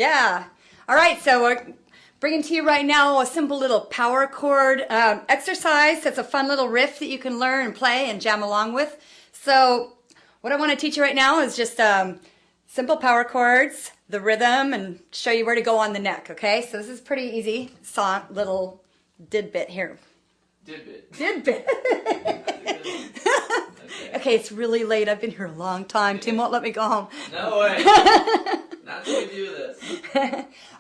Yeah. All right, so we're bringing to you right now a simple little power chord exercise. That's a fun little riff that you can learn and play and jam along with. So what I want to teach you right now is just simple power chords, the rhythm, and show you where to go on the neck, okay? So this is pretty easy. Song, little did-bit here. Did-bit. Did-bit. Okay, it's really late. I've been here a long time. Tim won't let me go home. No way. Not till we do this.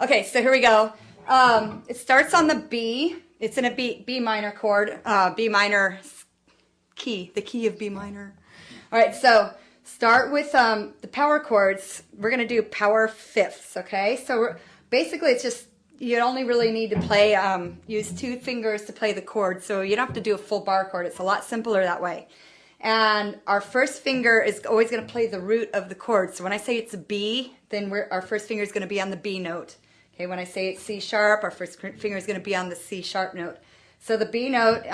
Okay, so here we go. It starts on the B. It's in a B minor chord, B minor key, the key of B minor. All right, so start with the power chords. We're going to do power fifths, okay? So basically it's just, you only really need to play, use 2 fingers to play the chord, so you don't have to do a full bar chord. It's a lot simpler that way. And our first finger is always going to play the root of the chord. So when I say it's a B, then our first finger is going to be on the B note. Okay, when I say it's C sharp, our first finger is going to be on the C sharp note. So the B note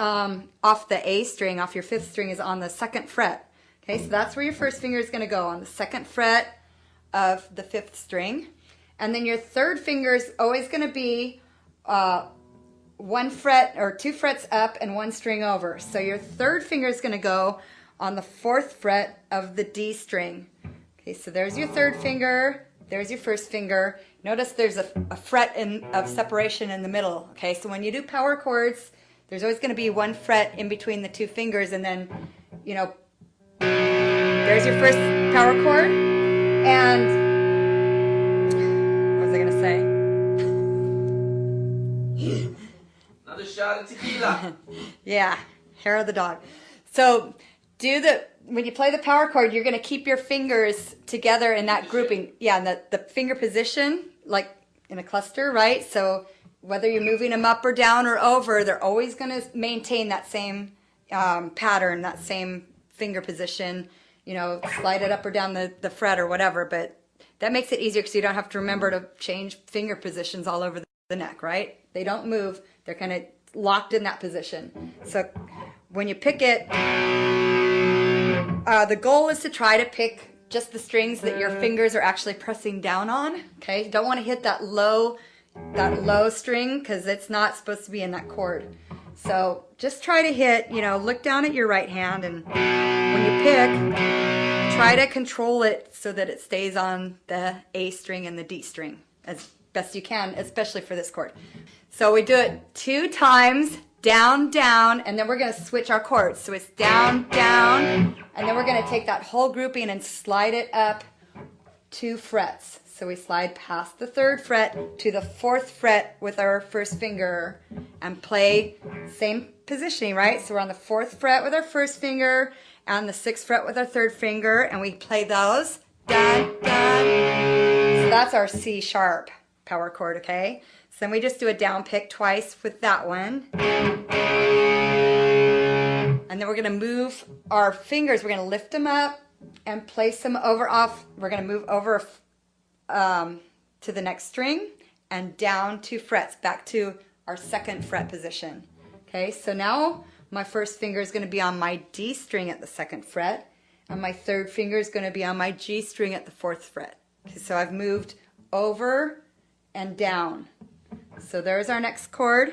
off the A string, off your 5th string, is on the 2nd fret. Okay, so that's where your first finger is going to go, on the 2nd fret of the 5th string. And then your 3rd finger is always going to be 1 fret or 2 frets up and 1 string over. So your 3rd finger is going to go on the 4th fret of the D string. Okay, so there's your 3rd finger, there's your 1st finger. Notice there's a fret of separation in the middle. Okay, so when you do power chords, there's always going to be 1 fret in between the 2 fingers, and then, you know, there's your first power chord. And what was I going to say? Another shot of tequila. Yeah, hair of the dog. So when you play the power chord, you're going to keep your fingers together in that grouping. Yeah, in the finger position, like in a cluster, right? So whether you're moving them up or down or over, they're always going to maintain that same pattern, that same finger position. You know, slide it up or down the fret or whatever, but that makes it easier because you don't have to remember to change finger positions all over the neck, right? They don't move. They're kind of locked in that position. So when you pick it, the goal is to try to pick just the strings that your fingers are actually pressing down on. Okay, you don't want to hit that low string because it's not supposed to be in that chord. So just try to hit, you know, look down at your right hand, and when you pick, try to control it so that it stays on the A string and the D string as best you can, especially for this chord. So we do it 2 times. Down, down, and then we're going to switch our chords. So it's down, down, and then we're going to take that whole grouping and slide it up 2 frets. So we slide past the 3rd fret to the 4th fret with our first finger and play same positioning, right? So we're on the 4th fret with our first finger and the 6th fret with our 3rd finger, and we play those. Dun, dun. So that's our C sharp power chord, okay? So then we just do a down pick twice with that one. And then we're going to move our fingers. We're going to lift them up and place them over off. We're going to move over to the next string and down 2 frets back to our 2nd fret position. Okay, so now my first finger is going to be on my D string at the 2nd fret, and my 3rd finger is going to be on my G string at the 4th fret. Okay, so I've moved over and down. So there's our next chord.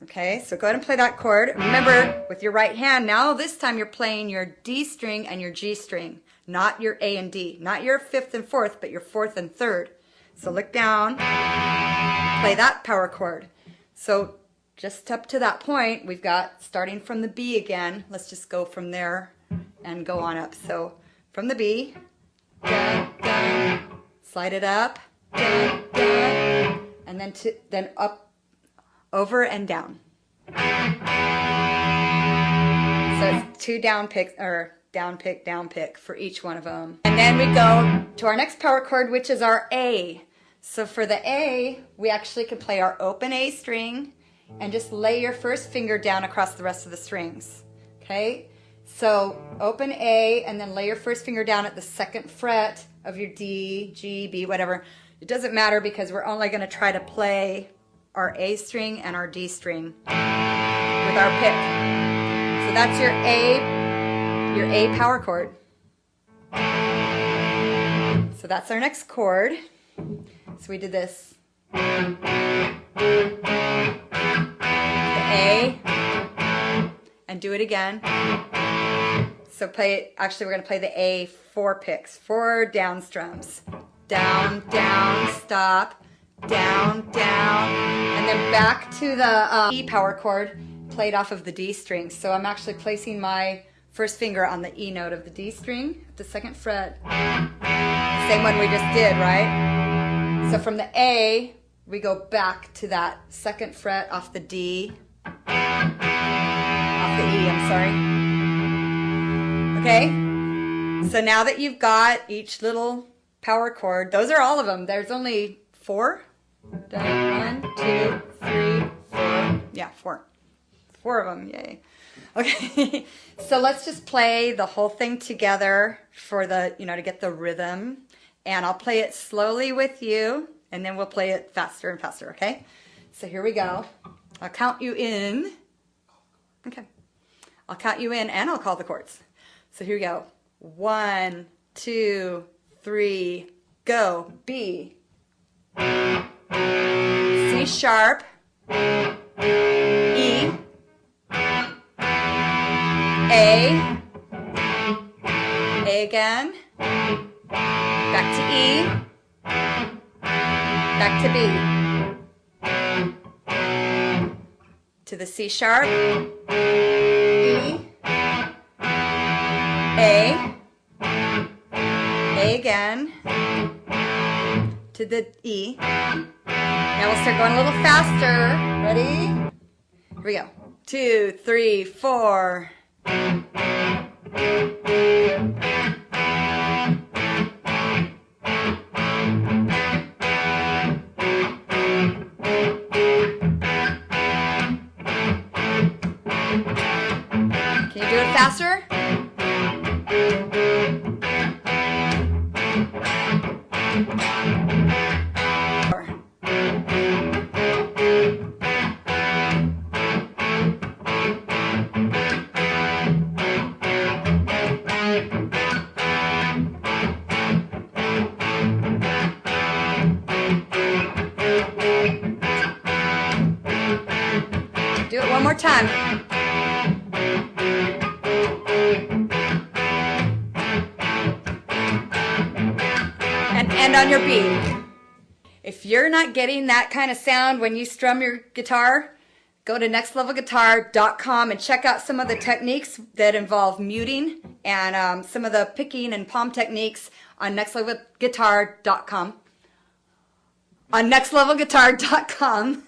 Okay, so go ahead and play that chord. Remember, with your right hand, now this time you're playing your D string and your G string, not your A and D. Not your 5th and 4th, but your 4th and 3rd. So look down, play that power chord. So just up to that point, we've got, starting from the B again, let's just go from there and go on up. So from the B, dun, dun, slide it up, dun, dun, and then up, over and down. So it's 2 down picks, or down pick for each one of them. And then we go to our next power chord, which is our A. So for the A, we actually can play our open A string and just lay your first finger down across the rest of the strings. Okay? So open A and then lay your first finger down at the 2nd fret of your D, G, B, whatever. It doesn't matter because we're only going to try to play our A string and our D string with our pick. So that's your A power chord. So that's our next chord. So we did this. The A, and do it again. So play it, actually we're going to play the A 4 picks, 4 down strums. Down, down, stop, down, down, and then back to the E power chord played off of the D string. So I'm actually placing my first finger on the E note of the D string, the 2nd fret. Same one we just did, right? So from the A, we go back to that 2nd fret off the D, off the E, I'm sorry. Okay, so now that you've got each little power chord, those are all of them. There's only 4. 1, 2, 3, 4. Yeah, 4. 4 of them, yay. Okay, so let's just play the whole thing together for the, to get the rhythm. And I'll play it slowly with you, and then we'll play it faster and faster, okay? So here we go. I'll count you in. Okay. I'll count you in, and I'll call the chords. So here we go. 1, 2, 3, go. B. C sharp. E. A. A again. Back to E. Back to B. To the C sharp. E. A again, to the E. Now we'll start going a little faster. Ready? Here we go. 2, 3, 4. Can you do it faster? Do it one more time. And end on your B. If you're not getting that kind of sound when you strum your guitar, go to nextlevelguitar.com and check out some of the techniques that involve muting and some of the picking and palm techniques on nextlevelguitar.com. On nextlevelguitar.com.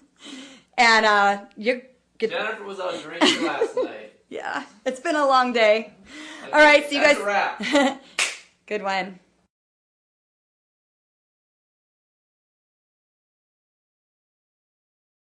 And you get... Jennifer was out drinking last night. Yeah, it's been a long day. All right, so you guys... That's a wrap. Good one.